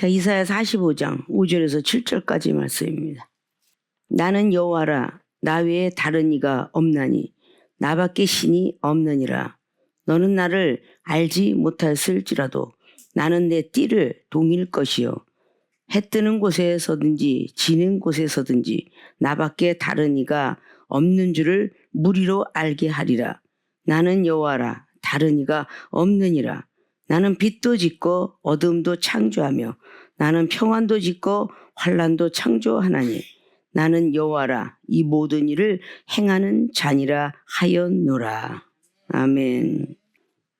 자, 이사야 45장 5절에서 7절까지 말씀입니다. 나는 여호와라, 나 외에 다른 이가 없나니 나밖에 신이 없느니라. 너는 나를 알지 못하였을지라도 나는 내 띠를 동일 것이요 해 뜨는 곳에서든지 지는 곳에서든지 나밖에 다른 이가 없는 줄을 무리로 알게 하리라. 나는 여호와라, 다른 이가 없느니라. 나는 빛도 짓고 어둠도 창조하며 나는 평안도 짓고 환난도 창조하나니 나는 여호와라, 이 모든 일을 행하는 자니라 하였노라. 아멘.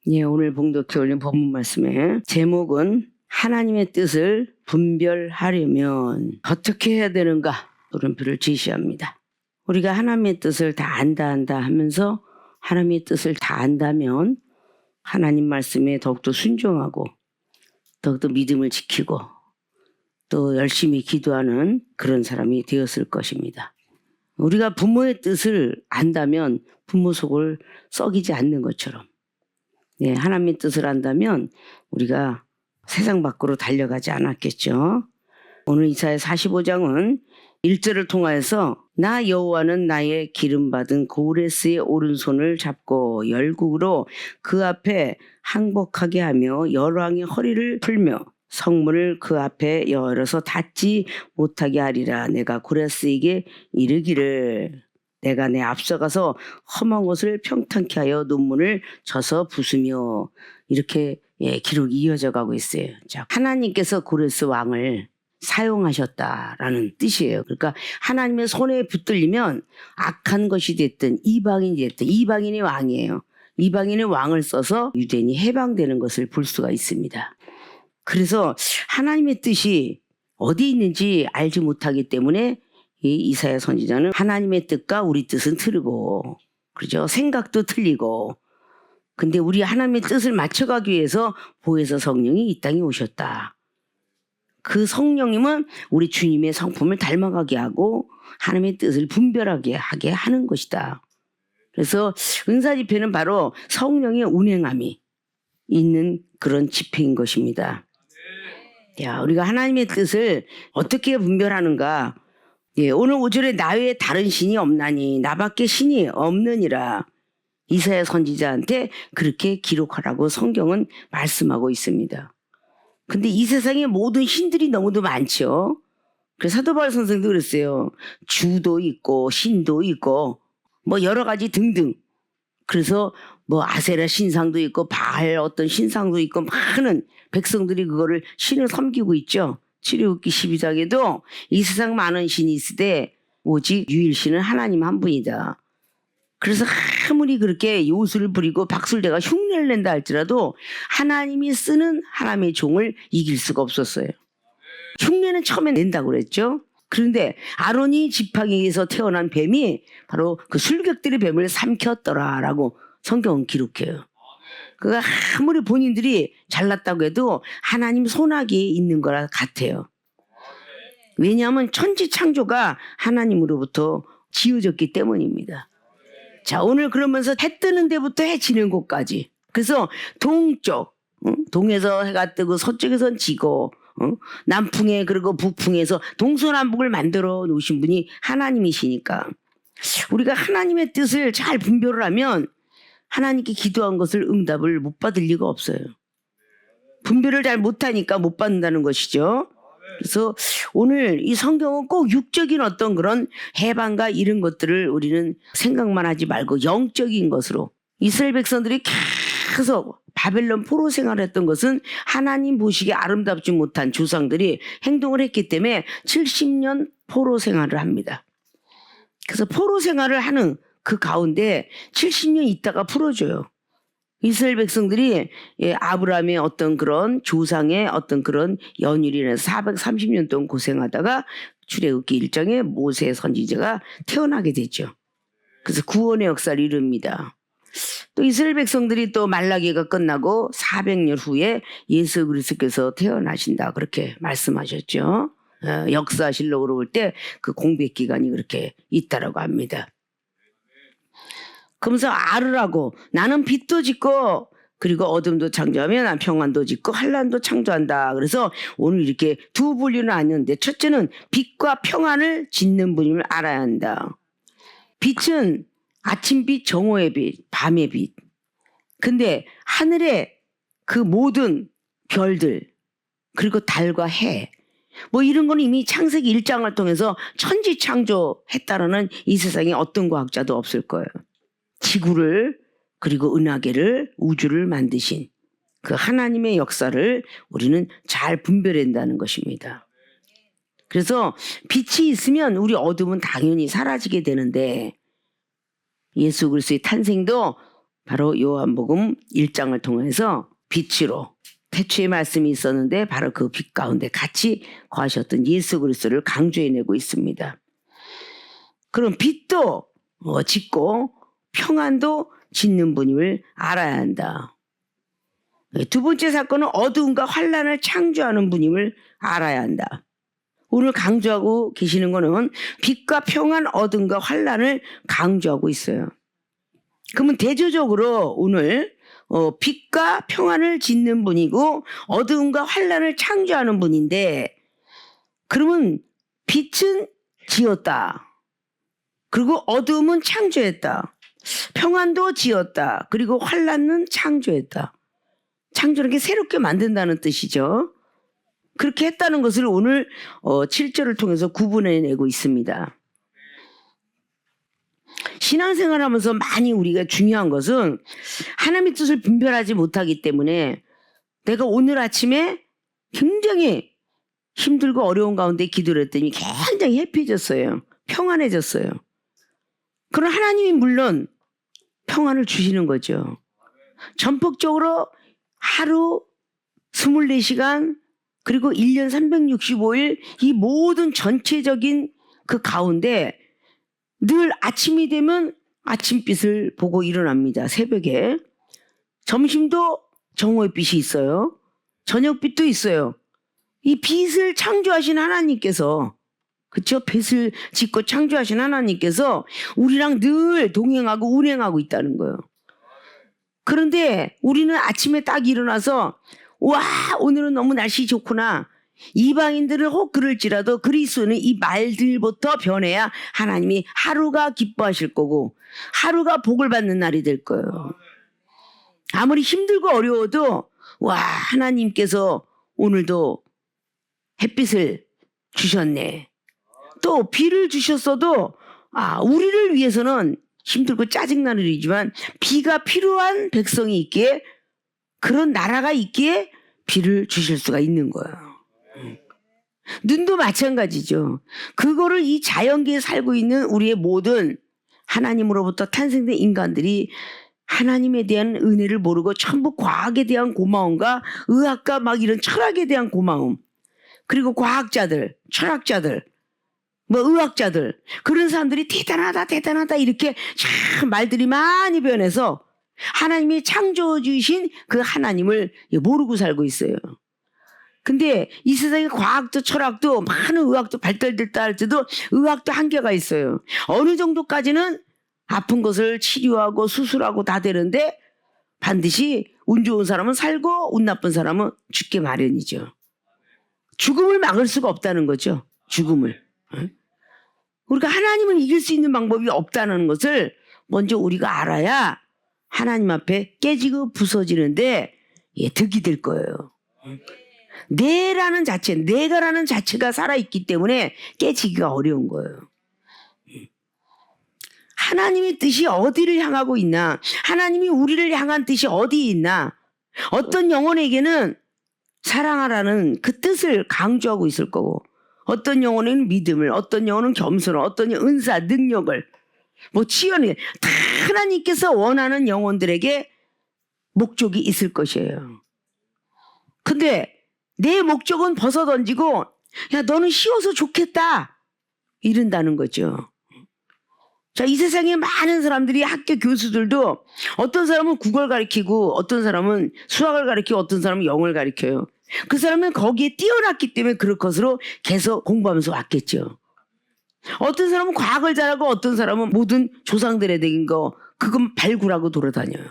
예, 오늘 봉독해 올린 본문 말씀의 제목은 하나님의 뜻을 분별하려면 어떻게 해야 되는가? 물음표를 제시합니다. 우리가 하나님의 뜻을 다 안다 하면서 하나님의 뜻을 다 안다면 하나님 말씀에 더욱더 순종하고 더욱더 믿음을 지키고 또 열심히 기도하는 그런 사람이 되었을 것입니다. 우리가 부모의 뜻을 안다면 부모 속을 썩이지 않는 것처럼 하나님의 뜻을 안다면 우리가 세상 밖으로 달려가지 않았겠죠. 오늘 이사야 45장은 1절을 통하여서 나 여호와는 나의 기름받은 고레스의 오른손을 잡고 열국으로 그 앞에 항복하게 하며 열왕의 허리를 풀며 성문을 그 앞에 열어서 닫지 못하게 하리라. 내가 고레스에게 이르기를 내가 내 앞서가서 험한 곳을 평탄케 하여 논문을 쳐서 부수며 이렇게 기록이 이어져 가고 있어요. 자, 하나님께서 고레스 왕을 사용하셨다라는 뜻이에요. 그러니까 하나님의 손에 붙들리면 악한 것이 됐든 이방인이 됐든 이방인이 왕이에요. 이방인의 왕을 써서 유대인이 해방되는 것을 볼 수가 있습니다. 그래서 하나님의 뜻이 어디 있는지 알지 못하기 때문에 이 이사야 선지자는 하나님의 뜻과 우리 뜻은 틀리고 그렇죠? 생각도 틀리고 근데 우리 하나님의 뜻을 맞춰가기 위해서 보혜사 성령이 이 땅에 오셨다. 그 성령님은 우리 주님의 성품을 닮아가게 하고 하나님의 뜻을 분별하게 하게 하는 것이다. 그래서 은사 집회는 바로 성령의 운행함이 있는 그런 집회인 것입니다. 야, 우리가 하나님의 뜻을 어떻게 분별하는가? 오늘 5절에 나 외에 다른 신이 없나니 나밖에 신이 없느니라. 이사야 선지자한테 그렇게 기록하라고 성경은 말씀하고 있습니다. 근데 이 세상에 모든 신들이 너무도 많죠. 그래서 사도 바울 선생도 그랬어요. 주도 있고 신도 있고 뭐 여러 가지 등등. 그래서 뭐 아세라 신상도 있고 바알 어떤 신상도 있고 많은 백성들이 그거를 신을 섬기고 있죠. 출애굽기 12장에도 이 세상 많은 신이 있으되 오직 유일신은 하나님 한 분이다. 그래서 아무리 그렇게 요술을 부리고 박술대가 흉내를 낸다 할지라도 하나님이 쓰는 하나님의 종을 이길 수가 없었어요. 흉내는 처음에 낸다고 그랬죠. 그런데 아론이 지팡이에서 태어난 뱀이 바로 그 술객들의 뱀을 삼켰더라라고 성경은 기록해요. 그가 아무리 본인들이 잘났다고 해도 하나님 손아귀에 있는 거라 같아요. 왜냐하면 천지 창조가 하나님으로부터 지어졌기 때문입니다. 자, 오늘 그러면서 해 뜨는 데부터 해 지는 곳까지. 그래서 동쪽, 동에서 해가 뜨고 서쪽에선 지고, 남풍에 그리고 북풍에서 동서남북을 만들어 놓으신 분이 하나님이시니까 우리가 하나님의 뜻을 잘 분별을 하면 하나님께 기도한 것을 응답을 못 받을 리가 없어요. 분별을 잘 못하니까 못 받는다는 것이죠. 그래서 오늘 이 성경은 꼭 육적인 어떤 그런 해방과 이런 것들을 우리는 생각만 하지 말고 영적인 것으로 이스라엘 백성들이 계속 바벨론 포로 생활을 했던 것은 하나님 보시기에 아름답지 못한 조상들이 행동을 했기 때문에 70년 포로 생활을 합니다. 그래서 포로 생활을 하는 그 가운데 70년 있다가 풀어줘요. 이스라엘 백성들이 아브라함의 어떤 그런 조상의 어떤 그런 연율이라서 430년 동안 고생하다가 출애굽기 1장에 모세 선지자가 태어나게 되죠. 그래서 구원의 역사를 이룹니다. 또 이스라엘 백성들이 또 말라기가 끝나고 400년 후에 예수 그리스도께서 태어나신다 그렇게 말씀하셨죠. 역사실록으로 볼 때 그 공백 기간이 그렇게 있다라고 합니다. 그러면서 알으라고 나는 빛도 짓고 그리고 어둠도 창조하면 난 평안도 짓고 환란도 창조한다. 그래서 오늘 이렇게 두 분류는 아니었는데 첫째는 빛과 평안을 짓는 분임을 알아야 한다. 빛은 아침빛, 정오의 빛, 밤의 빛. 근데 하늘의 그 모든 별들 그리고 달과 해 뭐 이런 거는 이미 창세기 1장을 통해서 천지 창조했다라는 이 세상에 어떤 과학자도 없을 거예요. 지구를 그리고 은하계를 우주를 만드신 그 하나님의 역사를 우리는 잘 분별한다는 것입니다. 그래서 빛이 있으면 우리 어둠은 당연히 사라지게 되는데 예수 그리스도의 탄생도 바로 요한복음 1장을 통해서 빛으로 태초에 말씀이 있었는데 바로 그 빛 가운데 같이 거하셨던 예수 그리스도를 강조해내고 있습니다. 그럼 빛도 짓고 평안도 짓는 분임을 알아야 한다. 두 번째 사건은 어두움과 환란을 창조하는 분임을 알아야 한다. 오늘 강조하고 계시는 거는 빛과 평안, 어둠과 환란을 강조하고 있어요. 그러면 대조적으로 오늘 빛과 평안을 짓는 분이고 어두움과 환란을 창조하는 분인데 그러면 빛은 지었다. 그리고 어두움은 창조했다. 평안도 지었다. 그리고 환란은 창조했다. 창조는 게 새롭게 만든다는 뜻이죠. 그렇게 했다는 것을 오늘 7절을 통해서 구분해내고 있습니다. 신앙생활하면서 많이 우리가 중요한 것은 하나님의 뜻을 분별하지 못하기 때문에 내가 오늘 아침에 굉장히 힘들고 어려운 가운데 기도를 했더니 굉장히 해피해졌어요. 평안해졌어요. 그럼 하나님이 물론 평안을 주시는 거죠. 전폭적으로 하루 24시간 그리고 1년 365일 이 모든 전체적인 그 가운데 늘 아침이 되면 아침빛을 보고 일어납니다. 새벽에. 점심도 정오의 빛이 있어요. 저녁빛도 있어요. 이 빛을 창조하신 하나님께서 그렇죠? 빛을 짓고 창조하신 하나님께서 우리랑 늘 동행하고 운행하고 있다는 거예요. 그런데 우리는 아침에 딱 일어나서 와 오늘은 너무 날씨 좋구나. 이방인들은 혹 그럴지라도 그리스도는 이 말들부터 변해야 하나님이 하루가 기뻐하실 거고 하루가 복을 받는 날이 될 거예요. 아무리 힘들고 어려워도 와 하나님께서 오늘도 햇빛을 주셨네. 또 비를 주셨어도 우리를 위해서는 힘들고 짜증나는 일이지만 비가 필요한 백성이 있기에 그런 나라가 있기에 비를 주실 수가 있는 거예요. 눈도 마찬가지죠. 그거를 이 자연계에 살고 있는 우리의 모든 하나님으로부터 탄생된 인간들이 하나님에 대한 은혜를 모르고 전부 과학에 대한 고마움과 의학과 막 이런 철학에 대한 고마움 그리고 과학자들, 철학자들 의학자들 그런 사람들이 대단하다 이렇게 참 말들이 많이 변해서 하나님이 창조해 주신 그 하나님을 모르고 살고 있어요. 근데 이 세상에 과학도 철학도 많은 의학도 발달됐다 할지도 의학도 한계가 있어요. 어느 정도까지는 아픈 것을 치료하고 수술하고 다 되는데 반드시 운 좋은 사람은 살고 운 나쁜 사람은 죽게 마련이죠. 죽음을 막을 수가 없다는 거죠. 죽음을. 우리가 하나님을 이길 수 있는 방법이 없다는 것을 먼저 우리가 알아야 하나님 앞에 깨지고 부서지는데 득이 될 거예요. 내가라는 자체가 살아있기 때문에 깨지기가 어려운 거예요. 하나님의 뜻이 어디를 향하고 있나? 하나님이 우리를 향한 뜻이 어디에 있나? 어떤 영혼에게는 사랑하라는 그 뜻을 강조하고 있을 거고 어떤 영혼에는 믿음을, 어떤 영혼은 겸손을, 어떤 영혼은 은사, 능력을 치연을 다 하나님께서 원하는 영혼들에게 목적이 있을 것이에요. 근데 내 목적은 벗어던지고 야 너는 쉬워서 좋겠다 이른다는 거죠. 자, 이 세상에 많은 사람들이 학교 교수들도 어떤 사람은 국어를 가르치고 어떤 사람은 수학을 가르치고 어떤 사람은 영어를 가르쳐요. 그 사람은 거기에 뛰어났기 때문에 그럴 것으로 계속 공부하면서 왔겠죠. 어떤 사람은 과학을 잘하고 어떤 사람은 모든 조상들에 대한 거 그건 발굴하고 돌아다녀요.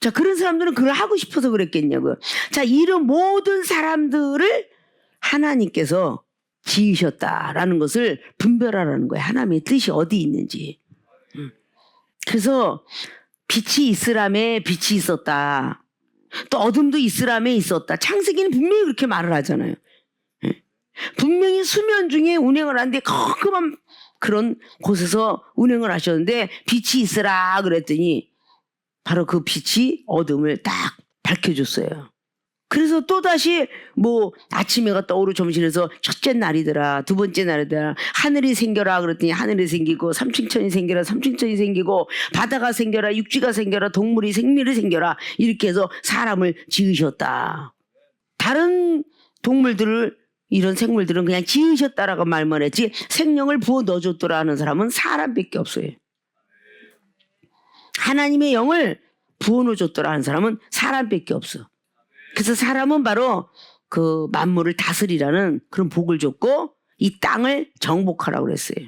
자, 그런 사람들은 그걸 하고 싶어서 그랬겠냐고요. 자, 이런 모든 사람들을 하나님께서 지으셨다라는 것을 분별하라는 거예요. 하나님의 뜻이 어디 있는지. 그래서 빛이 있으라며 빛이 있었다. 또 어둠도 있으라며 있었다. 창세기는 분명히 그렇게 말을 하잖아요. 분명히 수면 중에 운행을 하는데 컴컴한 그런 곳에서 운행을 하셨는데 빛이 있으라 그랬더니 바로 그 빛이 어둠을 딱 밝혀줬어요. 그래서 또다시 뭐 아침에가 떠오르 점심에서 첫째 날이더라, 두 번째 날이더라, 하늘이 생겨라 그랬더니 하늘이 생기고, 삼층천이 생겨라, 삼층천이 생기고, 바다가 생겨라, 육지가 생겨라, 동물이 생물이 생겨라, 이렇게 해서 사람을 지으셨다. 다른 동물들을, 이런 생물들은 그냥 지으셨다라고 말만 했지 생명을 부어 넣어줬더라 하는 사람은 사람밖에 없어요. 하나님의 영을 부어 넣어줬더라 하는 사람은 사람밖에 없어. 그래서 사람은 바로 그 만물을 다스리라는 그런 복을 줬고 이 땅을 정복하라고 그랬어요.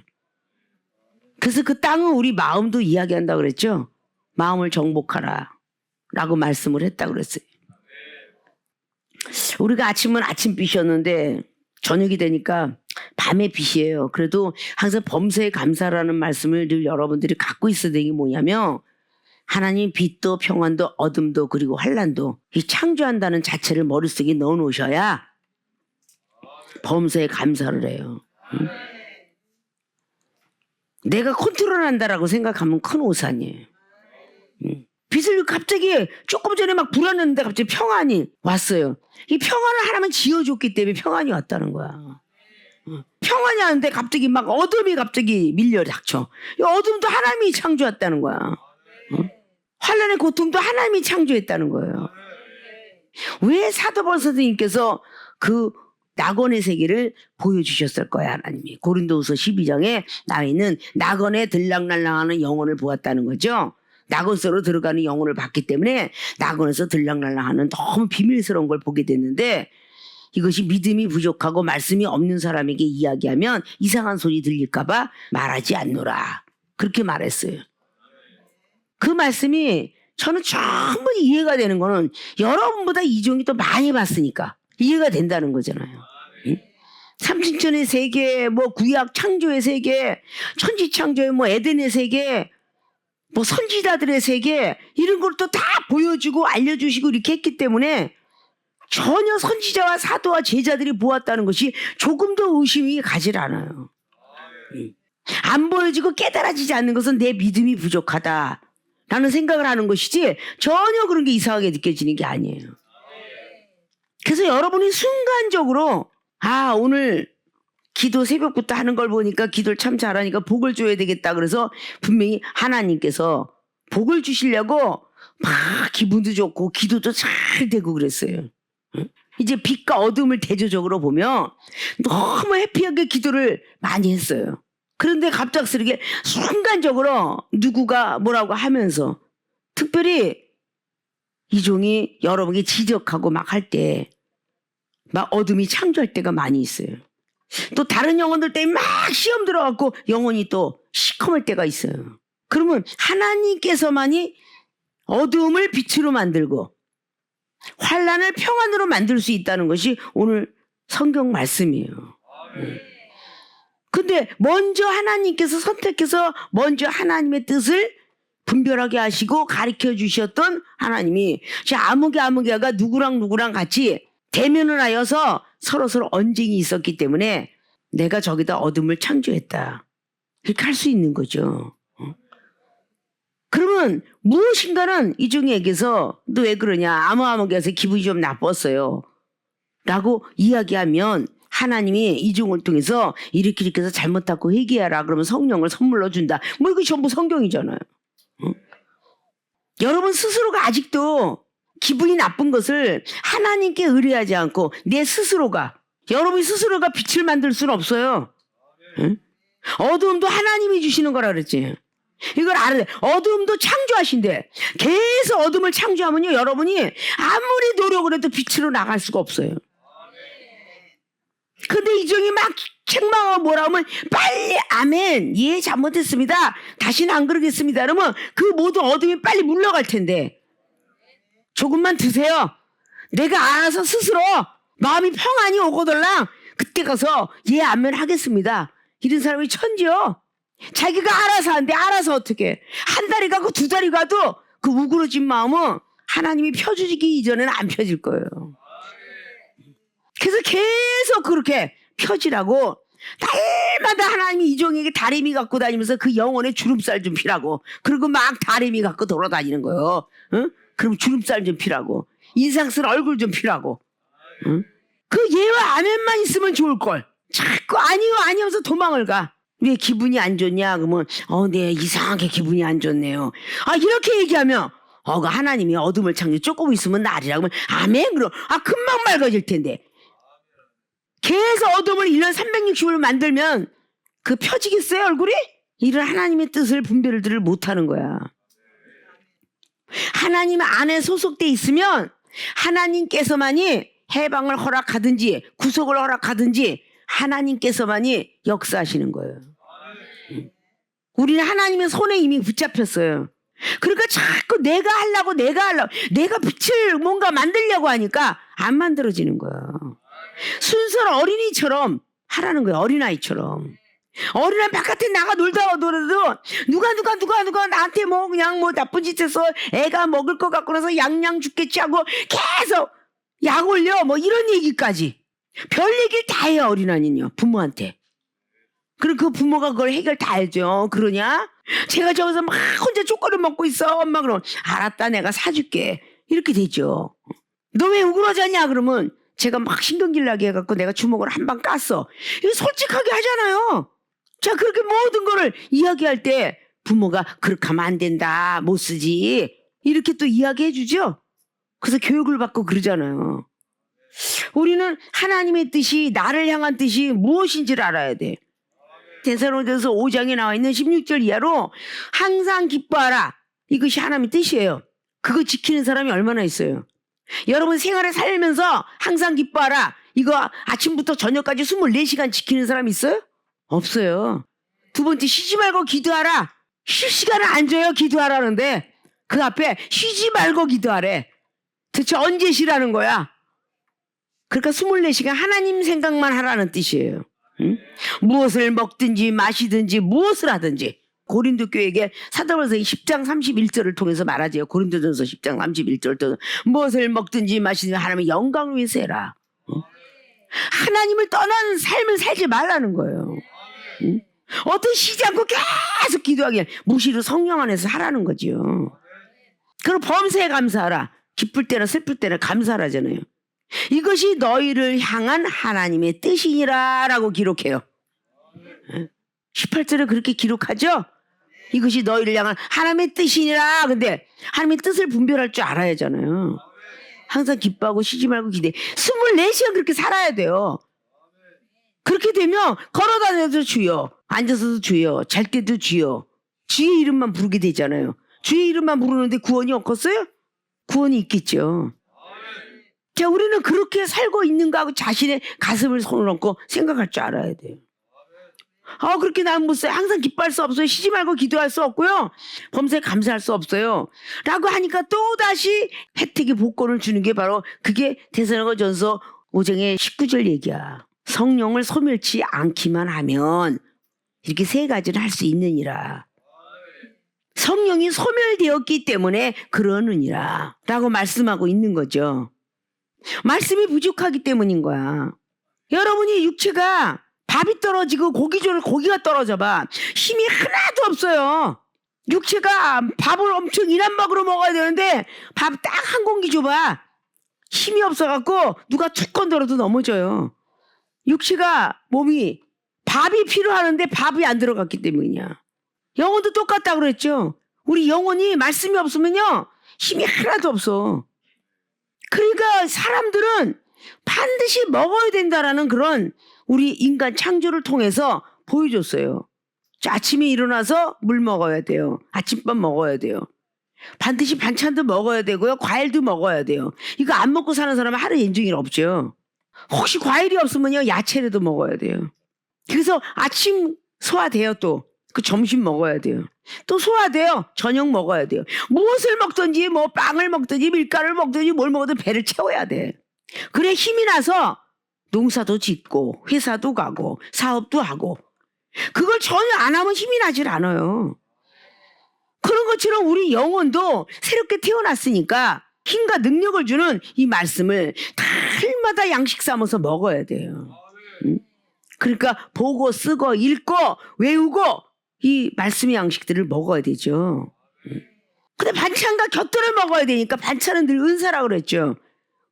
그래서 그 땅은 우리 마음도 이야기한다고 그랬죠. 마음을 정복하라 라고 말씀을 했다고 그랬어요. 우리가 아침은 아침빛이었는데 저녁이 되니까 밤의 빛이에요. 그래도 항상 범사에 감사라는 말씀을 늘 여러분들이 갖고 있어야 되는 게 뭐냐면 하나님 빛도 평안도 어둠도 그리고 환난도 이 창조한다는 자체를 머릿속에 넣어놓으셔야 범사에 감사를 해요. 응? 내가 컨트롤한다라고 생각하면 큰 오산이에요. 응? 빛을 갑자기 조금 전에 막 불었는데 갑자기 평안이 왔어요. 이 평안을 하나만 지어줬기 때문에 평안이 왔다는 거야. 평안이 왔는데 갑자기 막 어둠이 갑자기 밀려 닥쳐. 이 어둠도 하나님이 창조했다는 거야. 환난의 고통도 하나님이 창조했다는 거예요. 왜 사도바울 선생님께서 그 낙원의 세계를 보여주셨을 거야 하나님이. 고린도후서 12장에 나와 있는 낙원에 들락날락하는 영혼을 보았다는 거죠. 낙원 속으로 들어가는 영혼을 봤기 때문에 낙원에서 들락날락하는 너무 비밀스러운 걸 보게 됐는데 이것이 믿음이 부족하고 말씀이 없는 사람에게 이야기하면 이상한 소리 들릴까 봐 말하지 않노라. 그렇게 말했어요. 그 말씀이 저는 충분히 이해가 되는 거는 여러분보다 이종이 더 많이 봤으니까 이해가 된다는 거잖아요. 응? 삼층천의 세계, 뭐 구약 창조의 세계, 천지 창조의 뭐 에덴의 세계, 뭐 선지자들의 세계 이런 걸 또 다 보여주고 알려주시고 이렇게 했기 때문에 전혀 선지자와 사도와 제자들이 보았다는 것이 조금도 의심이 가질 않아요. 안 보여지고 깨달아지지 않는 것은 내 믿음이 부족하다 라는 생각을 하는 것이지 전혀 그런 게 이상하게 느껴지는 게 아니에요. 그래서 여러분이 순간적으로 오늘 기도 새벽부터 하는 걸 보니까 기도를 참 잘하니까 복을 줘야 되겠다. 그래서 분명히 하나님께서 복을 주시려고 막 기분도 좋고 기도도 잘 되고 그랬어요. 이제 빛과 어둠을 대조적으로 보면 너무 해피하게 기도를 많이 했어요. 그런데 갑작스럽게 순간적으로 누구가 뭐라고 하면서 특별히 이종이 여러분에게 지적하고 막 할 때 막 어둠이 창조할 때가 많이 있어요. 또 다른 영혼들 때문에 막 시험 들어갖고 영혼이 또 시커멀 때가 있어요. 그러면 하나님께서만이 어두움을 빛으로 만들고 환난을 평안으로 만들 수 있다는 것이 오늘 성경 말씀이에요. 근데 먼저 하나님께서 선택해서 먼저 하나님의 뜻을 분별하게 하시고 가르쳐 주셨던 하나님이 아무개가 누구랑 같이 대면을 하여서 서로 언쟁이 있었기 때문에 내가 저기다 어둠을 창조했다. 이렇게 할 수 있는 거죠. 그러면 무엇인가는 이종에게서 너 왜 그러냐 아무개에서 기분이 좀 나빴어요 라고 이야기하면 하나님이 이종을 통해서 이렇게 해서 잘못하고 회개하라 그러면 성령을 선물로 준다. 뭐 이거 전부 성경이잖아요. 여러분 스스로가 아직도 기분이 나쁜 것을 하나님께 의뢰하지 않고 내 스스로가 여러분 스스로가 빛을 만들 수는 없어요. 어두움도 하나님이 주시는 거라 그랬지. 이걸 알아야 돼. 어둠도 창조하신대. 계속 어둠을 창조하면요 여러분이 아무리 노력을 해도 빛으로 나갈 수가 없어요. 근데 이종이 막 책망하고 뭐라 하면 빨리 아멘 예 잘못했습니다 다시는 안 그러겠습니다 그러면 그 모든 어둠이 빨리 물러갈 텐데 조금만 드세요. 내가 알아서 스스로 마음이 평안이 오거들랑 그때 가서 예 아멘 하겠습니다. 이런 사람이 천지요. 자기가 알아서 한대. 알아서 어떻게 한 달이 가고 두 달이 가도 그 우그러진 마음은 하나님이 펴주기 이전에는 안 펴질 거예요. 그래서 계속 그렇게 펴지라고 날마다 하나님이 이종에게 다리미 갖고 다니면서 그 영혼에 주름살 좀 피라고. 그리고 막 다리미 갖고 돌아다니는 거예요. 응? 그럼 주름살 좀 피라고. 인상 쓸 얼굴 좀 피라고. 응? 그 예와 아멘만 있으면 좋을걸. 자꾸 아니요 아니면서 도망을 가. 왜 기분이 안 좋냐? 그러면 네 이상하게 기분이 안 좋네요. 이렇게 얘기하면 그 하나님이 어둠을 창조 조금 있으면 날이라 그러면 아멘. 그럼 금방 맑아질 텐데. 계속 어둠을 1년 360을 만들면 그 펴지겠어요 얼굴이? 이런 하나님의 뜻을 분별을 못하는 거야. 하나님 안에 소속돼 있으면 하나님께서만이 해방을 허락하든지 구속을 허락하든지 하나님께서만이 역사하시는 거예요. 우리는 하나님의 손에 이미 붙잡혔어요. 그러니까 자꾸 내가 하려고 내가 빛을 뭔가 만들려고 하니까 안 만들어지는 거예요. 순수한 어린이처럼 하라는 거예요. 어린아이처럼. 어린아이 바깥에 나가 놀다 오더라도 누가 나한테 그냥 나쁜 짓 해서 애가 먹을 것 같고 나서 양양 죽겠지 하고 계속 약 올려 이런 얘기까지 별 얘기를 다 해요. 어린아이는요. 부모한테. 그리고 그 부모가 그걸 해결 다 해줘. 그러냐? 제가 저기서 막 혼자 초콜릿 먹고 있어. 엄마 그러면 알았다 내가 사줄게. 이렇게 되죠. 너 왜 우그러졌냐? 그러면 제가 막 신경질 나게 해갖고 내가 주먹을 한 방 깠어. 이거 솔직하게 하잖아요. 자, 그렇게 모든 거를 이야기할 때 부모가 그렇게 하면 안 된다. 못 쓰지. 이렇게 또 이야기해 주죠. 그래서 교육을 받고 그러잖아요. 우리는 하나님의 뜻이 나를 향한 뜻이 무엇인지를 알아야 돼. 데살로니가서 5장에 나와 있는 16절 이하로 항상 기뻐하라. 이것이 하나님의 뜻이에요. 그거 지키는 사람이 얼마나 있어요. 여러분 생활에 살면서 항상 기뻐하라. 이거 아침부터 저녁까지 24시간 지키는 사람 있어요? 없어요. 두 번째 쉬지 말고 기도하라. 쉴 시간을 안 줘요. 기도하라는데 그 앞에 쉬지 말고 기도하래. 대체 언제 쉬라는 거야? 그러니까 24시간 하나님 생각만 하라는 뜻이에요. 응? 무엇을 먹든지 마시든지 무엇을 하든지. 고린도 교회에게 사도행전 10장 31절을 통해서 말하지요. 고린도전서 10장 31절을 통해서 무엇을 먹든지 마시든지 하나님의 영광을 위해서 해라. 하나님을 떠나는 삶을 살지 말라는 거예요. 어떤 쉬지 않고 계속 기도하게 무시로 성령 안에서 하라는 거지요. 그리고 범사에 감사하라. 기쁠 때나 슬플 때나 감사하라잖아요. 이것이 너희를 향한 하나님의 뜻이니라 라고 기록해요. 18절에 그렇게 기록하죠. 이것이 너희를 향한 하나님의 뜻이니라. 근데 하나님의 뜻을 분별할 줄 알아야 하잖아요. 항상 기뻐하고 쉬지 말고 기대. 24시간 그렇게 살아야 돼요. 그렇게 되면 걸어다녀도 주여, 앉아서도 주여, 잘 때도 주여. 주의 이름만 부르게 되잖아요. 주의 이름만 부르는데 구원이 없겠어요? 구원이 있겠죠. 자, 우리는 그렇게 살고 있는가 하고 자신의 가슴을 손을 얹고 생각할 줄 알아야 돼요. 그렇게 나는 못 써요. 항상 기뻐할 수 없어요. 쉬지 말고 기도할 수 없고요. 범사에 감사할 수 없어요. 라고 하니까 또다시 혜택의 복권을 주는 게 바로 그게 데살로니가전서 5장의 19절 얘기야. 성령을 소멸치 않기만 하면 이렇게 세 가지를 할 수 있느니라. 성령이 소멸되었기 때문에 그러느니라 라고 말씀하고 있는 거죠. 말씀이 부족하기 때문인 거야. 여러분이 육체가 밥이 떨어지고 고기가 떨어져 봐. 힘이 하나도 없어요. 육체가 밥을 엄청 인한밥으로 먹어야 되는데 밥 딱 한 공기 줘봐. 힘이 없어갖고 누가 툭 건드려도 넘어져요. 육체가 몸이 밥이 필요하는데 밥이 안 들어갔기 때문이야. 영혼도 똑같다 그랬죠. 우리 영혼이 말씀이 없으면요 힘이 하나도 없어. 그러니까 사람들은 반드시 먹어야 된다라는 그런 우리 인간 창조를 통해서 보여줬어요. 아침에 일어나서 물 먹어야 돼요. 아침밥 먹어야 돼요. 반드시 반찬도 먹어야 되고요. 과일도 먹어야 돼요. 이거 안 먹고 사는 사람은 하루 인중일 없죠. 혹시 과일이 없으면요 야채라도 먹어야 돼요. 그래서 아침 소화돼요. 또 그 점심 먹어야 돼요. 또 소화돼요. 저녁 먹어야 돼요. 무엇을 먹든지 뭐 빵을 먹든지 밀가루를 먹든지 뭘 먹어도 배를 채워야 돼. 그래 힘이 나서 농사도 짓고 회사도 가고 사업도 하고. 그걸 전혀 안 하면 힘이 나질 않아요. 그런 것처럼 우리 영혼도 새롭게 태어났으니까 힘과 능력을 주는 이 말씀을 날마다 양식 삼아서 먹어야 돼요. 그러니까 보고 쓰고 읽고 외우고 이 말씀의 양식들을 먹어야 되죠. 근데 반찬과 곁들여 먹어야 되니까 반찬은 늘 은사라고 그랬죠.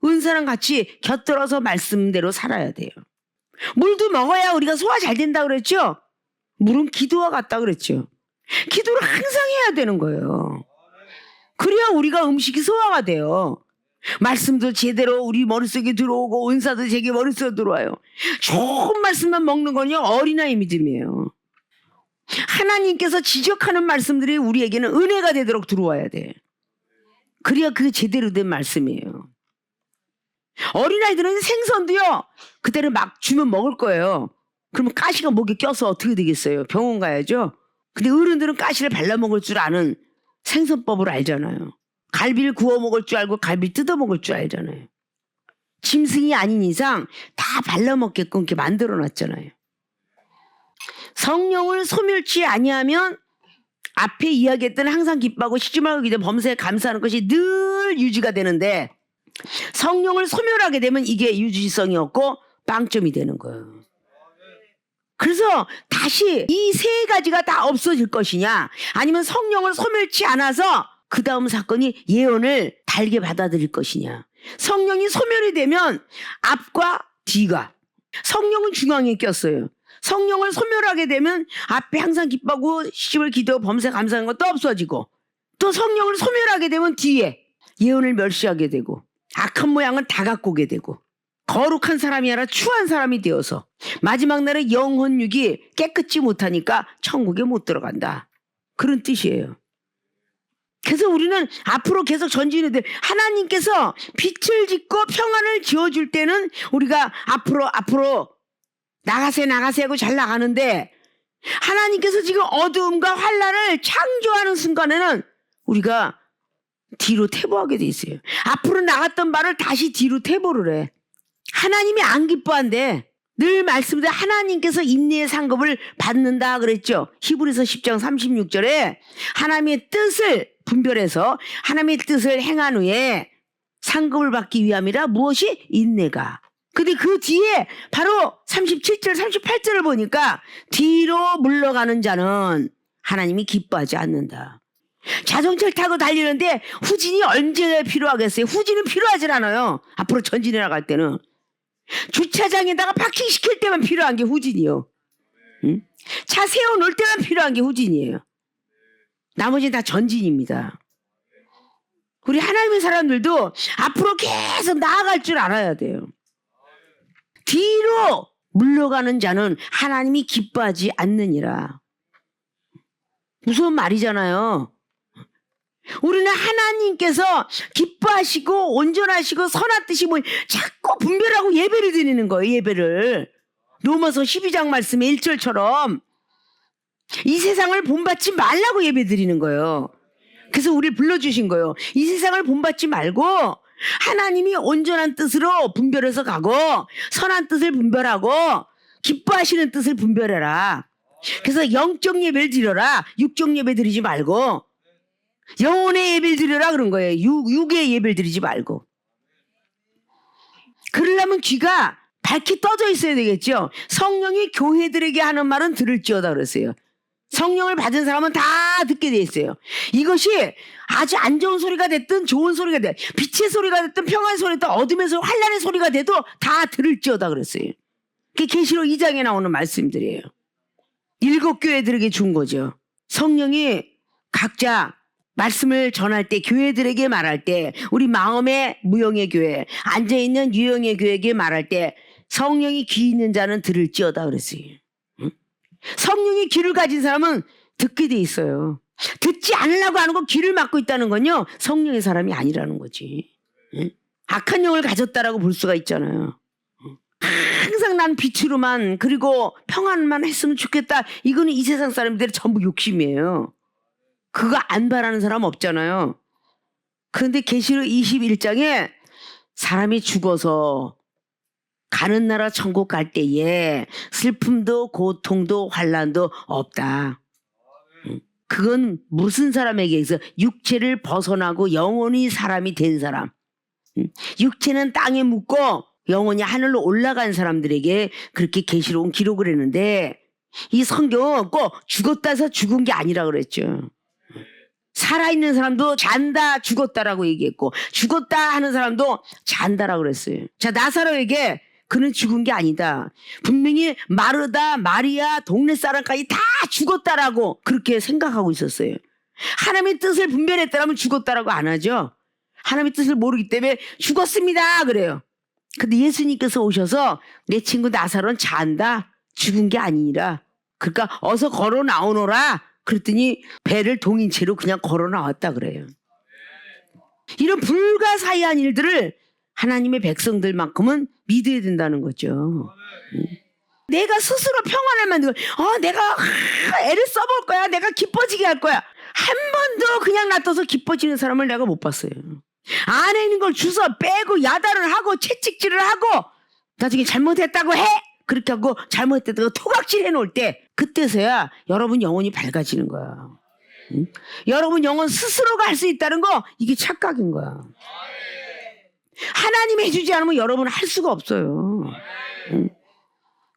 은사랑 같이 곁들여서 말씀대로 살아야 돼요. 물도 먹어야 우리가 소화 잘 된다고 그랬죠. 물은 기도와 같다 그랬죠. 기도를 항상 해야 되는 거예요. 그래야 우리가 음식이 소화가 돼요. 말씀도 제대로 우리 머릿속에 들어오고 은사도 제게 머릿속에 들어와요. 좋은 말씀만 먹는 건요 어린아이 믿음이에요. 하나님께서 지적하는 말씀들이 우리에게는 은혜가 되도록 들어와야 돼. 그래야 그게 제대로 된 말씀이에요. 어린아이들은 생선도요 그대로 막 주면 먹을 거예요. 그러면 가시가 목에 껴서 어떻게 되겠어요? 병원 가야죠. 근데 어른들은 가시를 발라 먹을 줄 아는 생선법을 알잖아요. 갈비를 구워 먹을 줄 알고 갈비 뜯어 먹을 줄 알잖아요. 짐승이 아닌 이상 다 발라 먹게끔 이렇게 만들어 놨잖아요. 성령을 소멸치 아니하면 앞에 이야기했던 항상 기뻐하고 쉬지 말고 기도 범사에 감사하는 것이 늘 유지가 되는데 성령을 소멸하게 되면 이게 유지성이 없고 빵점이 되는 거예요. 그래서 다시 이 세 가지가 다 없어질 것이냐 아니면 성령을 소멸치 않아서 그 다음 사건이 예언을 달게 받아들일 것이냐. 성령이 소멸이 되면 앞과 뒤가 성령은 중앙에 꼈어요. 성령을 소멸하게 되면 앞에 항상 기뻐하고 시집을 기도 범사 감사하는 것도 없어지고 또 성령을 소멸하게 되면 뒤에 예언을 멸시하게 되고 악한 모양은 다 갖고 오게 되고 거룩한 사람이 아니라 추한 사람이 되어서 마지막 날에 영혼육이 깨끗지 못하니까 천국에 못 들어간다. 그런 뜻이에요. 그래서 우리는 앞으로 계속 전진해야 돼. 하나님께서 빛을 짓고 평안을 지어줄 때는 우리가 앞으로 나가세 하고 잘 나가는데 하나님께서 지금 어두움과 환난을 창조하는 순간에는 우리가 뒤로 퇴보하게 돼 있어요. 앞으로 나갔던 말을 다시 뒤로 퇴보를 해. 하나님이 안 기뻐한대. 늘 말씀대로 하나님께서 인내의 상급을 받는다 그랬죠. 히브리서 10장 36절에 하나님의 뜻을 분별해서 하나님의 뜻을 행한 후에 상급을 받기 위함이라 무엇이? 인내가. 근데 그 뒤에 바로 37절 38절을 보니까 뒤로 물러가는 자는 하나님이 기뻐하지 않는다. 자동차를 타고 달리는데 후진이 언제 필요하겠어요? 후진은 필요하지 않아요. 앞으로 전진해 나갈 때는. 주차장에다가 파킹시킬 때만 필요한 게 후진이요. 응? 차 세워놓을 때만 필요한 게 후진이에요. 나머지는 다 전진입니다. 우리 하나님의 사람들도 앞으로 계속 나아갈 줄 알아야 돼요. 뒤로 물러가는 자는 하나님이 기뻐하지 않느니라. 무서운 말이잖아요. 우리는 하나님께서 기뻐하시고 온전하시고 선한 뜻이 뭐 자꾸 분별하고 예배를 드리는 거예요. 예배를. 로마서 12장 말씀의 1절처럼 이 세상을 본받지 말라고 예배 드리는 거예요. 그래서 우리를 불러주신 거예요. 이 세상을 본받지 말고 하나님이 온전한 뜻으로 분별해서 가고 선한 뜻을 분별하고 기뻐하시는 뜻을 분별해라. 그래서 영적 예배를 드려라. 육적 예배 드리지 말고 영혼의 예배를 드려라 그런 거예요. 육의 예배를 드리지 말고. 그러려면 귀가 밝게 떠져 있어야 되겠죠. 성령이 교회들에게 하는 말은 들을지어다 그랬어요. 성령을 받은 사람은 다 듣게 돼 있어요. 이것이 아주 안 좋은 소리가 됐든 좋은 소리가 됐든 빛의 소리가 됐든 평안의 소리가 됐든 어둠의 소리 환난의 소리가 돼도 다 들을지어다 그랬어요. 그게 계시록 2장에 나오는 말씀들이에요. 7교회들에게 준 거죠. 성령이 각자 말씀을 전할 때 교회들에게 말할 때 우리 마음의 무형의 교회 앉아있는 유형의 교회에게 말할 때 성령이 귀 있는 자는 들을지어다 그랬어요. 성령이 귀를 가진 사람은 듣게 돼 있어요. 듣지 않으려고 하는 거 귀를 막고 있다는 건요 성령의 사람이 아니라는 거지. 악한 영을 가졌다라고 볼 수가 있잖아요. 항상 난 빛으로만 그리고 평안만 했으면 좋겠다. 이거는 이 세상 사람들의 전부 욕심이에요. 그거 안 바라는 사람 없잖아요. 그런데 계시록 21장에 사람이 죽어서 가는 나라 천국 갈 때에 슬픔도 고통도 환난도 없다. 그건 무슨 사람에게 있어? 육체를 벗어나고 영원히 사람이 된 사람. 육체는 땅에 묻고 영원히 하늘로 올라간 사람들에게 그렇게 계시록은 기록을 했는데 이 성경은 꼭 죽었다 해서 죽은 게 아니라 그랬죠. 살아있는 사람도 잔다 죽었다라고 얘기했고 죽었다 하는 사람도 잔다라고 그랬어요. 자, 나사로에게 그는 죽은 게 아니다. 분명히 마르다, 마리아, 동네 사람까지 다 죽었다라고 그렇게 생각하고 있었어요. 하나님의 뜻을 분별했다면 죽었다라고 안 하죠. 하나님의 뜻을 모르기 때문에 죽었습니다 그래요. 근데 예수님께서 오셔서 내 친구 나사로는 잔다, 죽은 게 아니라 그러니까 어서 걸어 나오너라 그랬더니 배를 동인 채로 그냥 걸어 나왔다 그래요. 이런 불가사의한 일들을 하나님의 백성들만큼은 믿어야 된다는 거죠. 내가 스스로 평안을 만들고 내가 애를 써볼 거야. 내가 기뻐지게 할 거야. 한 번도 그냥 놔둬서 기뻐지는 사람을 내가 못 봤어요. 안에 있는 걸 주워 빼고 야단을 하고 채찍질을 하고 나중에 잘못했다고 해. 그렇게 하고 잘못했다고 토각질 해놓을 때 그때서야 여러분 영혼이 밝아지는 거야. 여러분 영혼 스스로가 할 수 있다는 거 이게 착각인 거야. 하나님이 해주지 않으면 여러분은 할 수가 없어요.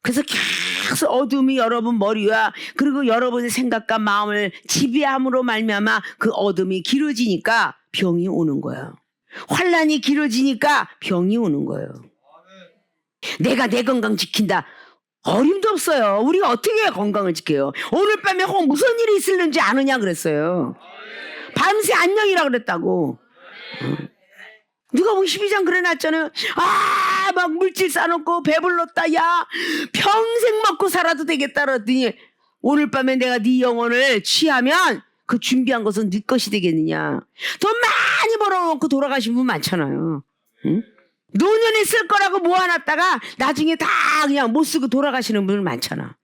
그래서 계속 어둠이 여러분 머리와 그리고 여러분의 생각과 마음을 지배함으로 말미암아 그 어둠이 길어지니까 병이 오는 거예요. 환난이 길어지니까 병이 오는 거예요. 내가 내 건강 지킨다. 어림도 없어요. 우리가 어떻게 건강을 지켜요? 오늘 밤에 무슨 일이 있을는지 아느냐 그랬어요. 밤새 안녕이라 그랬다고. 누가 12장 그래 놨잖아요. 막 물질 싸놓고 배불렀다. 야 평생 먹고 살아도 되겠다 그랬더니 오늘 밤에 내가 네 영혼을 취하면 그 준비한 것은 네 것이 되겠느냐. 돈 많이 벌어놓고 돌아가신 분 많잖아요. 응? 노년에 쓸 거라고 모아놨다가 나중에 다 그냥 못 쓰고 돌아가시는 분들 많잖아.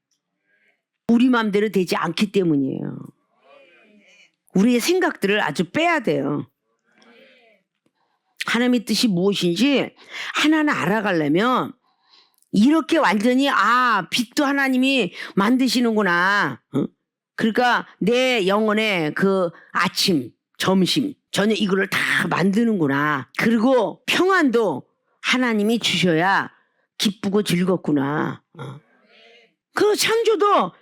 우리 마음대로 되지 않기 때문이에요. 우리의 생각들을 아주 빼야 돼요. 하나님의 뜻이 무엇인지 하나는 알아가려면 이렇게 완전히 빛도 하나님이 만드시는구나. 그러니까 내 영혼의 그 아침, 점심, 저녁 이거를 다 만드는구나. 그리고 평안도 하나님이 주셔야 기쁘고 즐겁구나. 그 창조도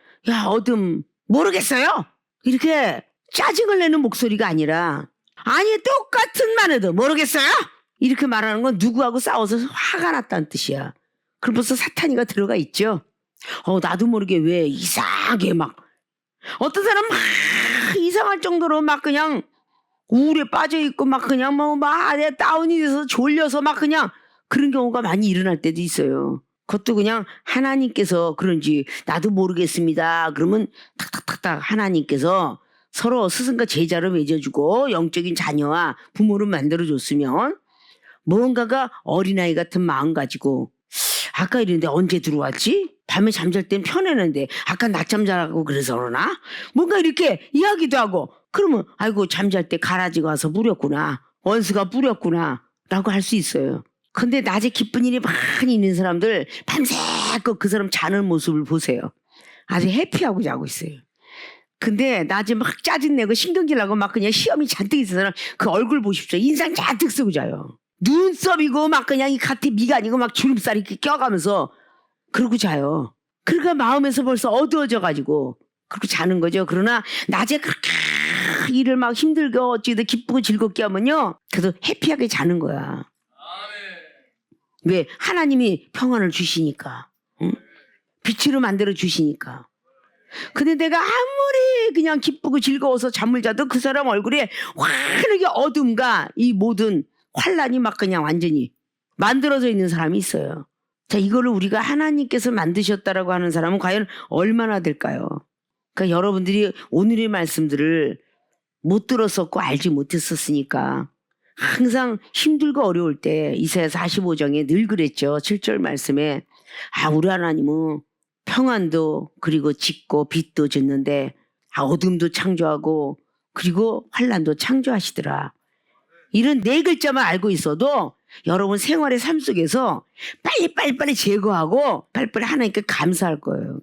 어둠 모르겠어요. 이렇게 짜증을 내는 목소리가 아니라 아니 똑같은 말 해도 모르겠어요? 이렇게 말하는 건 누구하고 싸워서 화가 났다는 뜻이야. 그럼 벌써 사탄이가 들어가 있죠. 나도 모르게 왜 이상하게 막 어떤 사람은 막 이상할 정도로 막 그냥 우울에 빠져있고 막 그냥 내 다운이 돼서 졸려서 막 그냥 그런 경우가 많이 일어날 때도 있어요. 그것도 그냥 하나님께서 그런지 나도 모르겠습니다. 그러면 탁탁탁탁 하나님께서 서로 스승과 제자를 맺어주고 영적인 자녀와 부모를 만들어줬으면 뭔가가 어린아이 같은 마음 가지고 아까 이랬는데 언제 들어왔지? 밤에 잠잘 땐 편했는데 아까 낮잠 자라고 그래서 그러나? 뭔가 이렇게 이야기도 하고 그러면 아이고 잠잘 때 가라지가 와서 물었구나. 원수가 뿌렸구나 라고 할 수 있어요. 근데 낮에 기쁜 일이 많이 있는 사람들 밤새껏 그 사람 자는 모습을 보세요. 아주 해피하고 자고 있어요. 근데 낮에 막 짜증내고 신경질나고 막 그냥 시험이 잔뜩 있는 사람 그 얼굴 보십시오. 인상 잔뜩 쓰고 자요. 눈썹이고 막 그냥 이 갓에 미간이고 막 주름살이 이렇게 껴가면서 그러고 자요. 그러니까 마음에서 벌써 어두워져 가지고 그렇게 자는 거죠. 그러나 낮에 그렇게 일을 막 힘들게 어찌든 기쁘고 즐겁게 하면요. 그래도 해피하게 자는 거야. 왜? 하나님이 평안을 주시니까. 응? 빛으로 만들어 주시니까. 근데 내가 아무리 그냥 기쁘고 즐거워서 잠을 자도 그 사람 얼굴에 환하게 어둠과 이 모든 환란이 막 그냥 완전히 만들어져 있는 사람이 있어요. 자, 이거를 우리가 하나님께서 만드셨다라고 하는 사람은 과연 얼마나 될까요? 그러니까 여러분들이 오늘의 말씀들을 못 들었었고 알지 못했었으니까 항상 힘들고 어려울 때 이사야 45장에 늘 그랬죠. 7절 말씀에 우리 하나님은 평안도 그리고 짓고 빛도 짓는데 어둠도 창조하고 그리고 환난도 창조하시더라. 이런 네 글자만 알고 있어도 여러분 생활의 삶 속에서 빨리 제거하고 빨리 하나님께 감사할 거예요.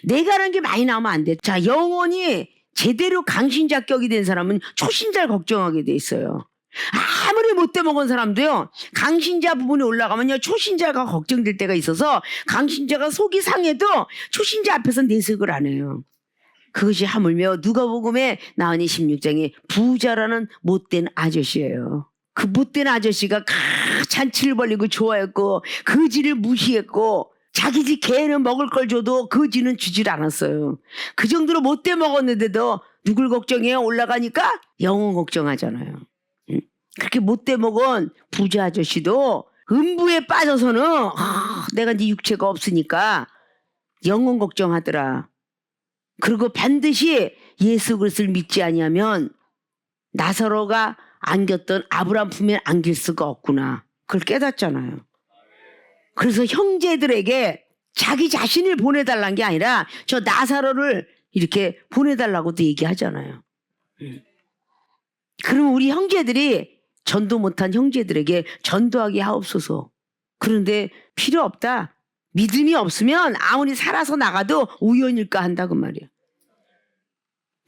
내가 하는 게 많이 나오면 안 돼. 자, 영원히 제대로 강신자격이 된 사람은 초신자를 걱정하게 돼 있어요. 아무리 못돼 먹은 사람도요, 강신자 부분이 올라가면요, 초신자가 걱정될 때가 있어서 강신자가 속이 상해도 초신자 앞에서 내색을 안 해요. 그것이 하물며 누가복음에 나오니 16장에 부자라는 못된 아저씨예요. 그 못된 아저씨가 잔치를 벌리고 좋아했고 거지를 무시했고 자기 집 개는 먹을 걸 줘도 거지는 주질 않았어요. 그 정도로 못돼 먹었는데도 누굴 걱정해요? 올라가니까 영혼 걱정하잖아요. 그렇게 못돼 먹은 부자 아저씨도 음부에 빠져서는 내가 네 육체가 없으니까 영혼 걱정하더라. 그리고 반드시 예수 그리스도를 믿지 아니하면 나사로가 안겼던 아브라함 품에 안길 수가 없구나. 그걸 깨닫잖아요. 그래서 형제들에게 자기 자신을 보내달라는 게 아니라 저 나사로를 이렇게 보내달라고도 얘기하잖아요. 그럼 우리 형제들이 전도 못한 형제들에게 전도하게 하옵소서. 그런데 필요 없다. 믿음이 없으면 아무리 살아서 나가도 우연일까 한다고 말이에요.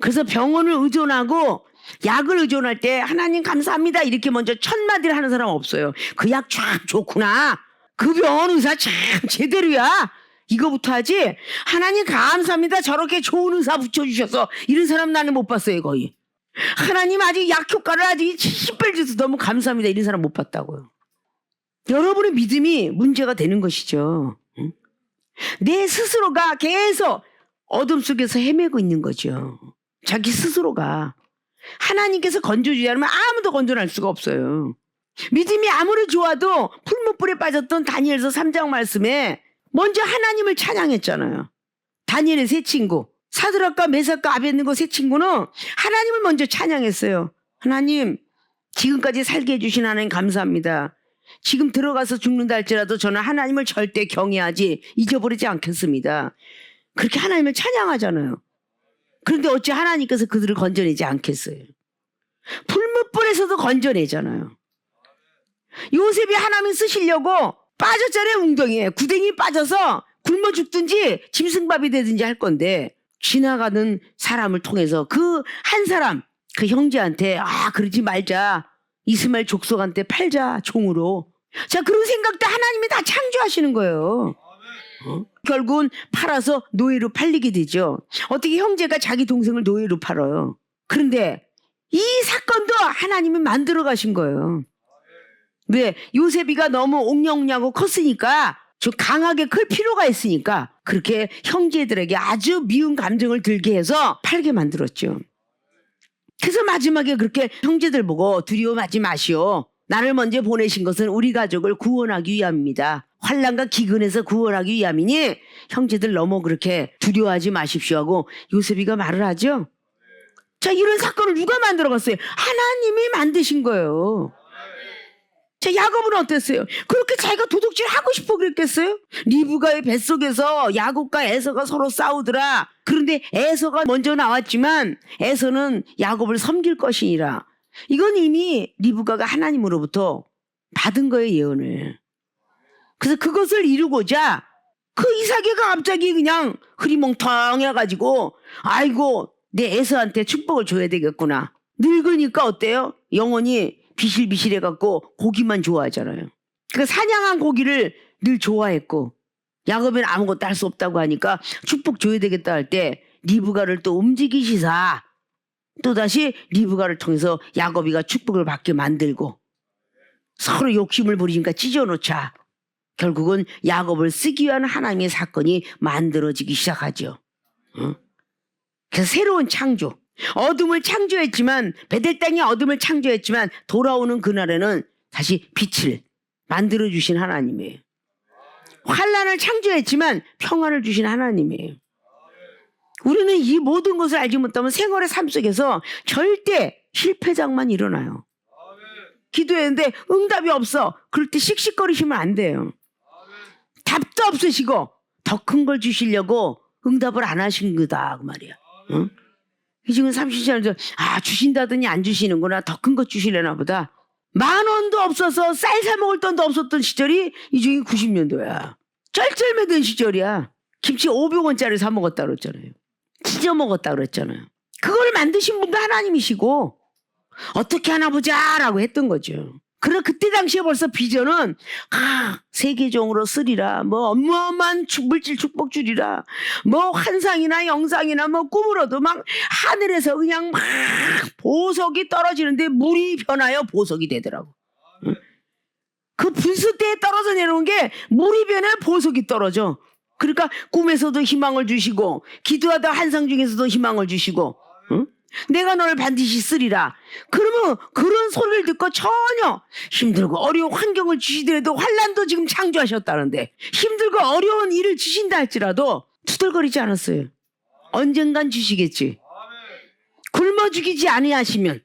그래서 병원을 의존하고 약을 의존할 때 하나님 감사합니다 이렇게 먼저 첫 마디를 하는 사람 없어요. 그 약 참 좋구나. 그 병원 의사 참 제대로야. 이거부터 하지. 하나님 감사합니다. 저렇게 좋은 의사 붙여주셔서 이런 사람 나는 못 봤어요 거의. 하나님 아직 약 효과를 아직 70배 줘서 너무 감사합니다. 이런 사람 못 봤다고요. 여러분의 믿음이 문제가 되는 것이죠. 내 스스로가 계속 어둠 속에서 헤매고 있는 거죠. 자기 스스로가. 하나님께서 건져주지 않으면 아무도 건져낼 수가 없어요. 믿음이 아무리 좋아도 풀무불에 빠졌던 다니엘서 3장 말씀에 먼저 하나님을 찬양했잖아요. 다니엘의 세 친구 사드락과 메삭과 아벳느고 세 친구는 하나님을 먼저 찬양했어요. 하나님 지금까지 살게 해주신 하나님 감사합니다. 지금 들어가서 죽는다 할지라도 저는 하나님을 절대 경외하지 잊어버리지 않겠습니다. 그렇게 하나님을 찬양하잖아요. 그런데 어찌 하나님께서 그들을 건져내지 않겠어요? 풀무불에서도 건져내잖아요. 요셉이 하나님 쓰시려고 빠졌잖아요. 웅덩이에 구덩이 빠져서 굶어 죽든지 짐승밥이 되든지 할 건데 지나가는 사람을 통해서 그 한 사람 그 형제한테 그러지 말자. 이스마엘 족속한테 팔자 종으로. 자 그런 생각도 하나님이 다 창조하시는 거예요. 결국은 팔아서 노예로 팔리게 되죠. 어떻게 형제가 자기 동생을 노예로 팔아요. 그런데 이 사건도 하나님이 만들어 가신 거예요. 왜? 요셉이가 너무 옹냥옹냐고 컸으니까 좀 강하게 클 필요가 있으니까 그렇게 형제들에게 아주 미운 감정을 들게 해서 팔게 만들었죠. 그래서 마지막에 그렇게 형제들 보고 두려워하지 마시오. 나를 먼저 보내신 것은 우리 가족을 구원하기 위함입니다. 환난과 기근에서 구원하기 위함이니 형제들 너무 그렇게 두려워하지 마십시오 하고 요셉이가 말을 하죠. 자 이런 사건을 누가 만들어갔어요? 하나님이 만드신 거예요. 자 야곱은 어땠어요? 그렇게 자기가 도둑질 하고 싶어 그랬겠어요? 리브가의 뱃속에서 야곱과 에서가 서로 싸우더라. 그런데 에서가 먼저 나왔지만 에서는 야곱을 섬길 것이니라. 이건 이미 리브가가 하나님으로부터 받은 거예요, 예언을. 그래서 그것을 이루고자 그 이삭이가 갑자기 그냥 흐리멍텅해가지고 아이고 내 에서한테 축복을 줘야 되겠구나. 늙으니까 어때요? 영혼이 비실비실해갖고 고기만 좋아하잖아요. 그러니까 사냥한 고기를 늘 좋아했고 야곱은 아무것도 할 수 없다고 하니까 축복 줘야 되겠다 할 때 리브가를 또 움직이시사 또다시 리브가를 통해서 야곱이가 축복을 받게 만들고 서로 욕심을 부리니까 찢어놓자. 결국은 야곱을 쓰기 위한 하나님의 사건이 만들어지기 시작하죠. 그래서 새로운 창조. 어둠을 창조했지만 베델 땅에 어둠을 창조했지만 돌아오는 그날에는 다시 빛을 만들어주신 하나님이에요. 환난을 창조했지만 평안을 주신 하나님이에요. 우리는 이 모든 것을 알지 못하면 생활의 삶 속에서 절대 실패작만 일어나요. 기도했는데 응답이 없어. 그럴 때 씩씩거리시면 안 돼요. 답도 없으시고 더 큰 걸 주시려고 응답을 안 하신 거다 그 말이야. 응? 지금 30년 주신다더니 안 주시는구나. 더 큰 거 주시려나 보다. 10,000원도 없어서 쌀 사 먹을 돈도 없었던 시절이 이 중에 90년도야. 쩔쩔매던 시절이야. 김치 500원짜리 사 먹었다 그랬잖아요. 찢어 먹었다 그랬잖아요. 그걸 만드신 분도 하나님이시고 어떻게 하나 보자라고 했던 거죠. 그럼 그때 당시에 벌써 비전은 세계종으로 쓰리라, 뭐 어마어마한 물질 축복 주리라, 뭐 환상이나 영상이나 뭐 꿈으로도 막 하늘에서 그냥 막 보석이 떨어지는데 물이 변하여 보석이 되더라고. 응? 그 분수대에 떨어져 내려온 게 물이 변해 보석이 떨어져. 그러니까 꿈에서도 희망을 주시고 기도하다 환상 중에서도 희망을 주시고, 응? 내가 너를 반드시 쓰리라. 그러면 그런 소리를 듣고 전혀 힘들고 어려운 환경을 주시더라도 환난도 지금 창조하셨다는데 힘들고 어려운 일을 주신다 할지라도 투덜거리지 않았어요. 언젠간 주시겠지. 굶어 죽이지 아니하시면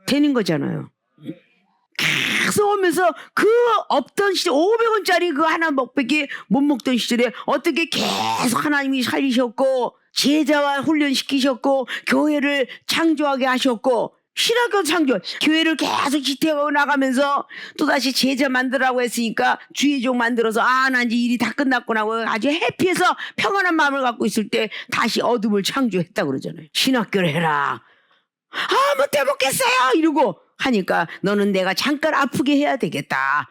되는 거잖아요. 계속 오면서 그 없던 시절 500원짜리 그 하나 먹밖에 못 먹던 시절에 어떻게 계속 하나님이 살리셨고 제자와 훈련시키셨고 교회를 창조하게 하셨고 신학교 창조 교회를 계속 지탱하고 나가면서 또다시 제자 만들라고 했으니까 주의종 만들어서 나 이제 일이 다 끝났구나 하고 아주 해피해서 평안한 마음을 갖고 있을 때 다시 어둠을 창조했다고 그러잖아요. 신학교를 해라. 못 해먹겠어요 이러고 하니까 너는 내가 잠깐 아프게 해야 되겠다.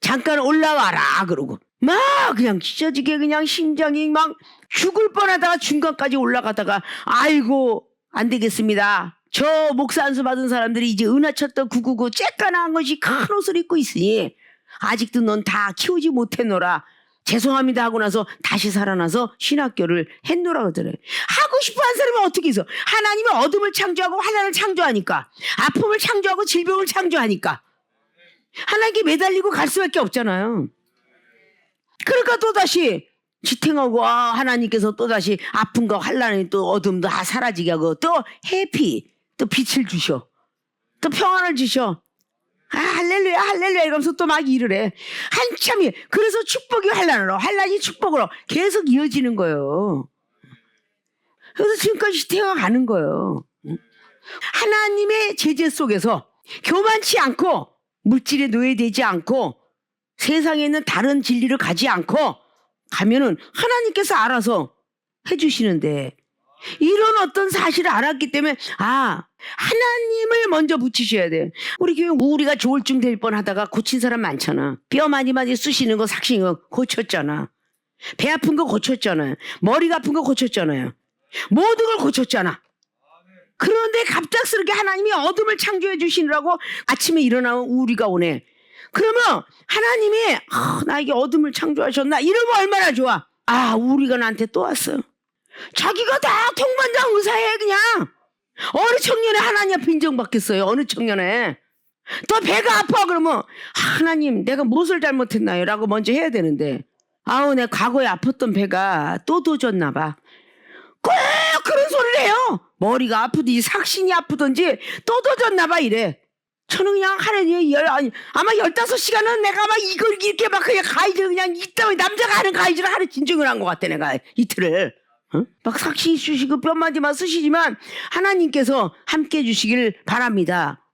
잠깐 올라와라 그러고 막 그냥 찢어지게 그냥 심장이 막 죽을 뻔하다가 중간까지 올라가다가 아이고 안 되겠습니다. 저 목사 안수 받은 사람들이 이제 은하철도 999 쬐까나한 것이 큰 옷을 입고 있으니 아직도 넌 다 키우지 못했노라. 죄송합니다 하고 나서 다시 살아나서 신학교를 했노라 그러잖아요. 하고 싶어 한 사람은 어떻게 해서 하나님은 어둠을 창조하고 환난을 창조하니까 아픔을 창조하고 질병을 창조하니까 하나님께 매달리고 갈 수밖에 없잖아요. 그러니까 또다시 지탱하고 하나님께서 또다시 아픔과 환난이 또 어둠도 다 사라지게 하고 또 해피 또 빛을 주셔 또 평안을 주셔. 할렐루야 할렐루야 이러면서 또 막 일을 해. 한참이 그래서 축복이 환난으로 환난이 축복으로 계속 이어지는 거예요. 그래서 지금까지 태어가는 거예요. 하나님의 제재 속에서 교만치 않고 물질에 노예되지 않고 세상에 있는 다른 진리를 가지 않고 가면은 하나님께서 알아서 해주시는데 이런 어떤 사실을 알았기 때문에 하나님을 먼저 붙이셔야 돼. 우리 교회 우리가 조울증 될 뻔하다가 고친 사람 많잖아. 뼈 많이 쑤시는 거 삭히는 거 고쳤잖아. 배 아픈 거 고쳤잖아요. 머리가 아픈 거 고쳤잖아요. 모든 걸 고쳤잖아. 그런데 갑작스럽게 하나님이 어둠을 창조해 주시느라고 아침에 일어나면 우리가 오네. 그러면 하나님이 나에게 어둠을 창조하셨나 이러면 얼마나 좋아. 우리가 나한테 또 왔어요. 자기가 다 통반장 의사해 그냥. 어느 청년에 하나님 앞에 인정받겠어요. 어느 청년에. 또 배가 아파 그러면 하나님 내가 무엇을 잘못했나요? 라고 먼저 해야 되는데 내 과거에 아팠던 배가 또 도졌나 봐. 꼭 그런 소리를 해요. 머리가 아프든지 삭신이 아프든지 또 도졌나 봐 이래. 저는 그냥 하나님 아마 15시간은 내가 막 이걸 이렇게 막 그냥 가이질 그냥 이따위 남자가 하는 가이질을 하루 진정을 한 것 같아 내가 이틀을. 막 삭신이 쑤시고 뼈마디만 쑤시지만 하나님께서 함께 해주시길 바랍니다.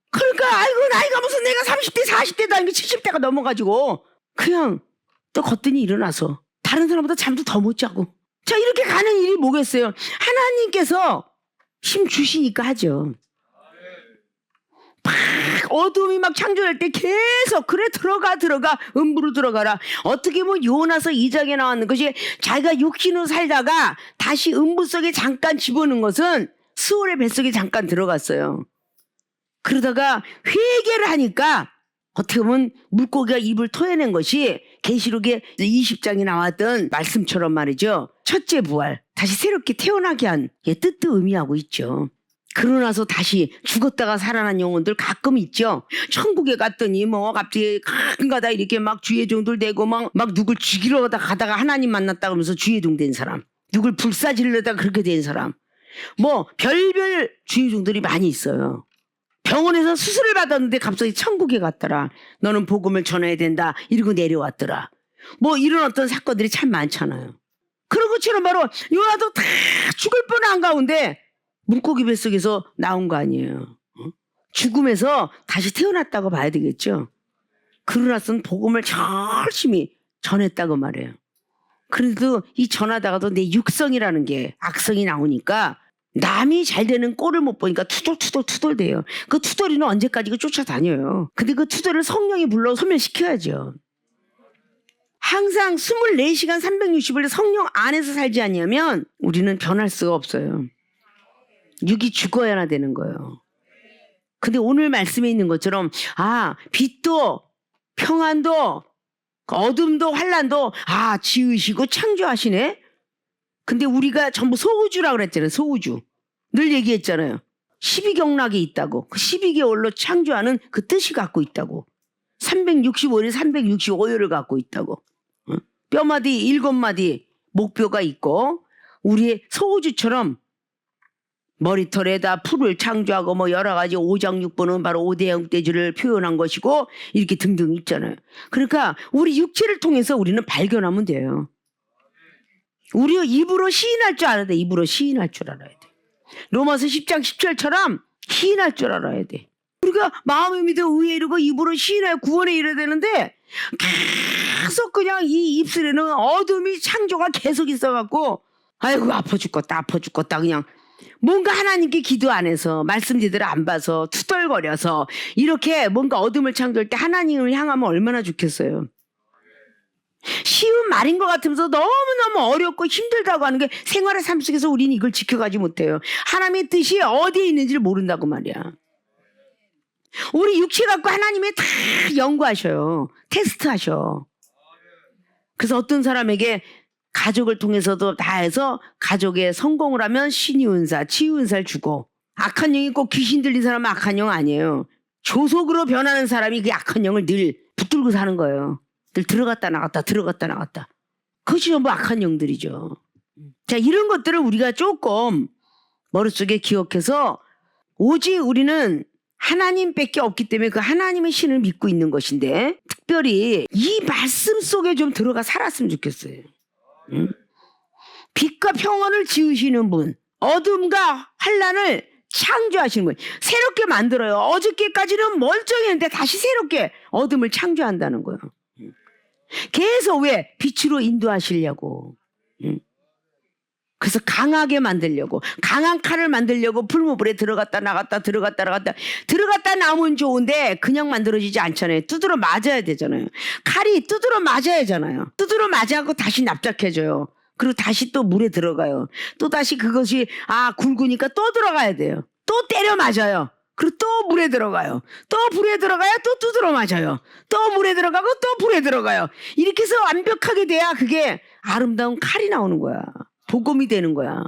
그러니까 아이고 나이가 무슨 내가 30대 40대도 아니고 70대가 넘어가지고 그냥 또 거뜬히 일어나서 다른 사람보다 잠도 더 못 자고 자 이렇게 가는 일이 뭐겠어요. 하나님께서 힘 주시니까 하죠. 막 어둠이 막 창조할 때 계속 그래 들어가 음부로 들어가라. 어떻게 보면 요나서 2장에 나왔는 것이 자기가 육신으로 살다가 다시 음부 속에 잠깐 집어넣은 것은 스올의 뱃속에 잠깐 들어갔어요. 그러다가 회개를 하니까 어떻게 보면 물고기가 입을 토해낸 것이 계시록에 20장에 나왔던 말씀처럼 말이죠. 첫째 부활 다시 새롭게 태어나게 한 뜻도 의미하고 있죠. 그러고 나서 다시 죽었다가 살아난 영혼들 가끔 있죠. 천국에 갔더니 뭐 갑자기 가끔가다 이렇게 막 주의종들 되고 막 누굴 죽이러 가다가 하나님 만났다 그러면서 주의종 된 사람, 누굴 불사지르려다가 그렇게 된 사람, 뭐 별별 주의종들이 많이 있어요. 병원에서 수술을 받았는데 갑자기 천국에 갔더라. 너는 복음을 전해야 된다 이러고 내려왔더라. 뭐 이런 어떤 사건들이 참 많잖아요. 그런 것처럼 바로 요나도 다 죽을 뻔한 가운데 물고기 뱃속에서 나온 거 아니에요. 죽음에서 다시 태어났다고 봐야 되겠죠. 그러나서는 복음을 열심히 전했다고 말해요. 그래도 이 전하다가도 내 육성이라는 게 악성이 나오니까 남이 잘 되는 꼴을 못 보니까 투덜투덜 돼요. 그 투덜이는 언제까지 쫓아다녀요. 근데 그 투덜을 성령이 불러 소멸시켜야죠. 항상 24시간 360일 성령 안에서 살지 않으면 우리는 변할 수가 없어요. 육이 죽어야 되는 거예요. 근데 오늘 말씀에 있는 것처럼 빛도 평안도 어둠도 환란도 지으시고 창조하시네. 근데 우리가 전부 소우주라고 그랬잖아요. 소우주. 늘 얘기했잖아요. 12경락이 있다고. 그 12개월로 창조하는 그 뜻이 갖고 있다고. 365일 365일을 갖고 있다고. 뼈마디 7마디 목표가 있고 우리의 소우주처럼 머리털에다 풀을 창조하고 뭐 여러 가지 오장육부는 바로 오대영대주를 표현한 것이고 이렇게 등등 있잖아요. 그러니까 우리 육체를 통해서 우리는 발견하면 돼요. 우리 입으로 시인할 줄 알아야 돼. 입으로 시인할 줄 알아야 돼. 로마서 10장 10절처럼 시인할 줄 알아야 돼. 우리가 마음에 믿어 의에 이르고 입으로 시인하여 구원에 이르야 되는데 계속 그냥 이 입술에는 어둠이 창조가 계속 있어갖고 아이고 아파 죽겠다 그냥 뭔가 하나님께 기도 안 해서 말씀 제대로 안 봐서 투덜거려서 이렇게 뭔가 어둠을 창조할 때 하나님을 향하면 얼마나 좋겠어요. 쉬운 말인 것 같으면서 너무너무 어렵고 힘들다고 하는 게 생활의 삶 속에서 우리는 이걸 지켜가지 못해요. 하나님의 뜻이 어디에 있는지를 모른다고 말이야. 우리 육체 갖고 하나님의 다 연구하셔요. 테스트하셔. 그래서 어떤 사람에게 가족을 통해서도 다 해서 가족에 성공을 하면 신유은사, 치유은사를 주고 악한 영이 꼭 귀신 들린 사람은 악한 영 아니에요. 조속으로 변하는 사람이 그 악한 영을 늘 붙들고 사는 거예요. 늘 들어갔다 나갔다. 그것이 전부 악한 영들이죠. 자, 이런 것들을 우리가 조금 머릿속에 기억해서 오직 우리는 하나님밖에 없기 때문에 그 하나님의 신을 믿고 있는 것인데 특별히 이 말씀 속에 좀 들어가 살았으면 좋겠어요. 빛과 평안을 지으시는 분, 어둠과 환란을 창조하시는 분, 새롭게 만들어요. 어저께까지는 멀쩡했는데 다시 새롭게 어둠을 창조한다는 거예요. 계속 왜? 빛으로 인도하시려고. 그래서 강하게 만들려고, 강한 칼을 만들려고 풀무불에 들어갔다 나갔다 나오면 좋은데 그냥 만들어지지 않잖아요. 두드러 맞아야 되잖아요. 칼이 두드러 맞아야 하잖아요. 두드러 맞아갖고 다시 납작해져요. 그리고 다시 또 물에 들어가요. 또 다시 그것이 굵으니까 또 들어가야 돼요. 또 때려 맞아요. 그리고 또 물에 들어가요. 또 불에 들어가요. 또 두드러 맞아요. 또 물에 들어가고 또 불에 들어가요. 이렇게 해서 완벽하게 돼야 그게 아름다운 칼이 나오는 거야. 복음이 되는 거야.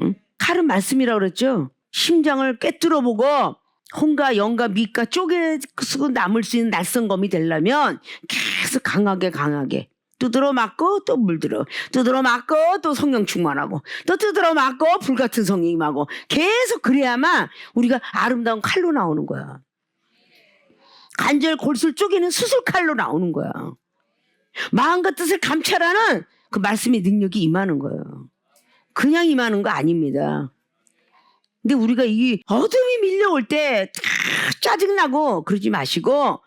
응? 칼은 말씀이라고 그랬죠. 심장을 꿰뚫어보고 혼과 영과 밑과 쪼개서 남을 수 있는 낯선검이 되려면 계속 강하게 두드러 맞고 또 물들어, 두드러 맞고 또 성령 충만하고, 또 두드러 맞고 불같은 성령 임하고, 계속 그래야만 우리가 아름다운 칼로 나오는 거야. 관절 골수를 쪼개는 수술칼로 나오는 거야. 마음과 뜻을 감찰하는 그 말씀의 능력이 임하는 거예요. 그냥 임하는 거 아닙니다. 근데 우리가 이 어둠이 밀려올 때 짜증나고 그러지 마시고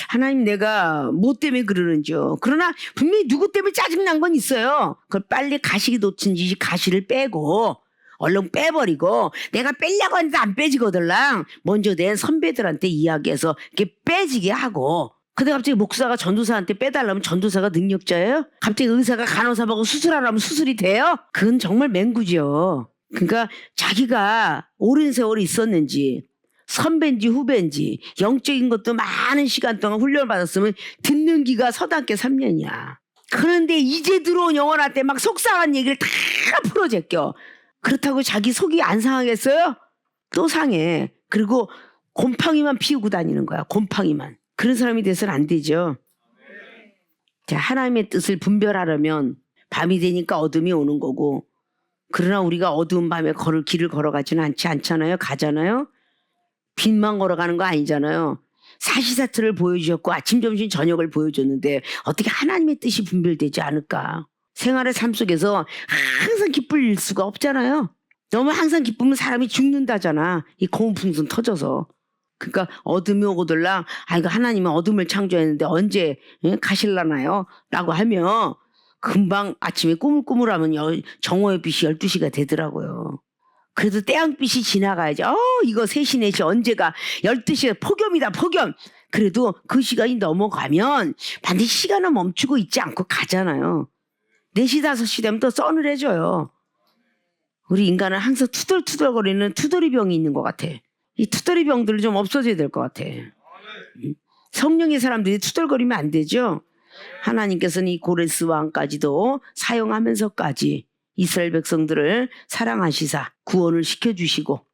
하나님 내가 뭐 때문에 그러는지요. 그러나 분명히 누구 때문에 짜증난 건 있어요. 그걸 빨리 가시기 놓친지 가시를 빼고 얼른 빼버리고 내가 빼려고 하는데 안 빼지거들랑 먼저 내 선배들한테 이야기해서 이렇게 빼지게 하고 근데 갑자기 목사가 전도사한테 빼달라면 전도사가 능력자예요? 갑자기 의사가 간호사 보고 수술하라면 수술이 돼요? 그건 정말 맹구죠. 그러니까 자기가 오랜 세월 있었는지 선배인지 후배인지 영적인 것도 많은 시간 동안 훈련을 받았으면 듣는 기가 서당께 3년이야. 그런데 이제 들어온 영혼한테 막 속상한 얘기를 다 풀어제껴. 그렇다고 자기 속이 안 상하겠어요? 또 상해. 그리고 곰팡이만 피우고 다니는 거야. 곰팡이만. 그런 사람이 돼서는 안 되죠. 자, 하나님의 뜻을 분별하려면 밤이 되니까 어둠이 오는 거고 그러나 우리가 어두운 밤에 길을 걸어가지는 않잖아요. 가잖아요. 빛만 걸어가는 거 아니잖아요. 사시사철을 보여주셨고 아침, 점심, 저녁을 보여줬는데 어떻게 하나님의 뜻이 분별되지 않을까. 생활의 삶 속에서 항상 기쁠 수가 없잖아요. 너무 항상 기쁘면 사람이 죽는다잖아. 이 고문풍선 터져서. 그러니까 어둠이 오고들랑 이거 하나님은 어둠을 창조했는데 언제 가실라나요? 라고 하면 금방 아침에 꾸물꾸물하면 정오의 빛이 12시가 되더라고요. 그래도 태양빛이 지나가야지. 이거 3시 4시 언제가 12시에 폭염이다 폭염. 그래도 그 시간이 넘어가면 반드시 시간은 멈추고 있지 않고 가잖아요. 4시 5시 되면 또 서늘해져요. 우리 인간은 항상 투덜투덜거리는 투덜이병이 있는 것 같아. 이 투덜이병들을 좀 없어져야 될 것 같아. 성령의 사람들이 투덜거리면 안 되죠. 하나님께서는 이 고레스 왕까지도 사용하면서까지 이스라엘 백성들을 사랑하시사 구원을 시켜주시고,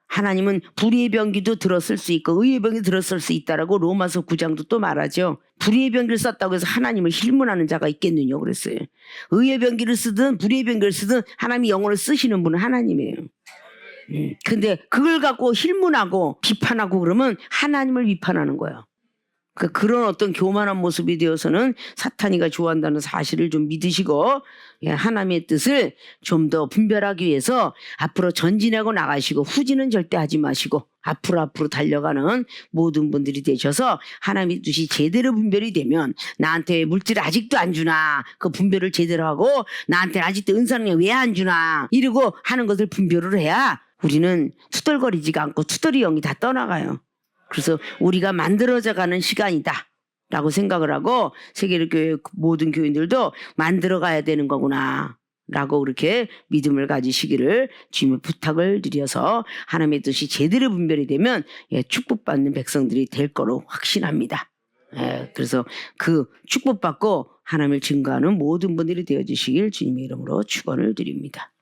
하나님은 불의의 병기도 들었을 수 있고 의의 병이 들었을 수 있다라고 로마서 9장도 또 말하죠. 불의의 병기를 썼다고 해서 하나님을 힐문하는 자가 있겠느냐 그랬어요. 의의 병기를 쓰든 불의의 병기를 쓰든 하나님이 영혼을 쓰시는 분은 하나님이에요. 근데 그걸 갖고 힐문하고 비판하고 그러면 하나님을 비판하는 거예요. 그런 어떤 교만한 모습이 되어서는 사탄이가 좋아한다는 사실을 좀 믿으시고, 하나님의 뜻을 좀 더 분별하기 위해서 앞으로 전진하고 나가시고 후진은 절대 하지 마시고 앞으로 달려가는 모든 분들이 되셔서 하나님의 뜻이 제대로 분별이 되면 나한테 물질을 아직도 안 주나, 그 분별을 제대로 하고 나한테 아직도 은사는 왜 안 주나 이러고 하는 것을 분별을 해야 우리는 투덜거리지가 않고 투덜이 영이 다 떠나가요. 그래서 우리가 만들어져가는 시간이다 라고 생각을 하고 세계교회 모든 교인들도 만들어가야 되는 거구나 라고 그렇게 믿음을 가지시기를 주님의 부탁을 드려서 하나님의 뜻이 제대로 분별이 되면 축복받는 백성들이 될 거로 확신합니다. 그래서 그 축복받고 하나님을 증거하는 모든 분들이 되어주시길 주님의 이름으로 축원을 드립니다.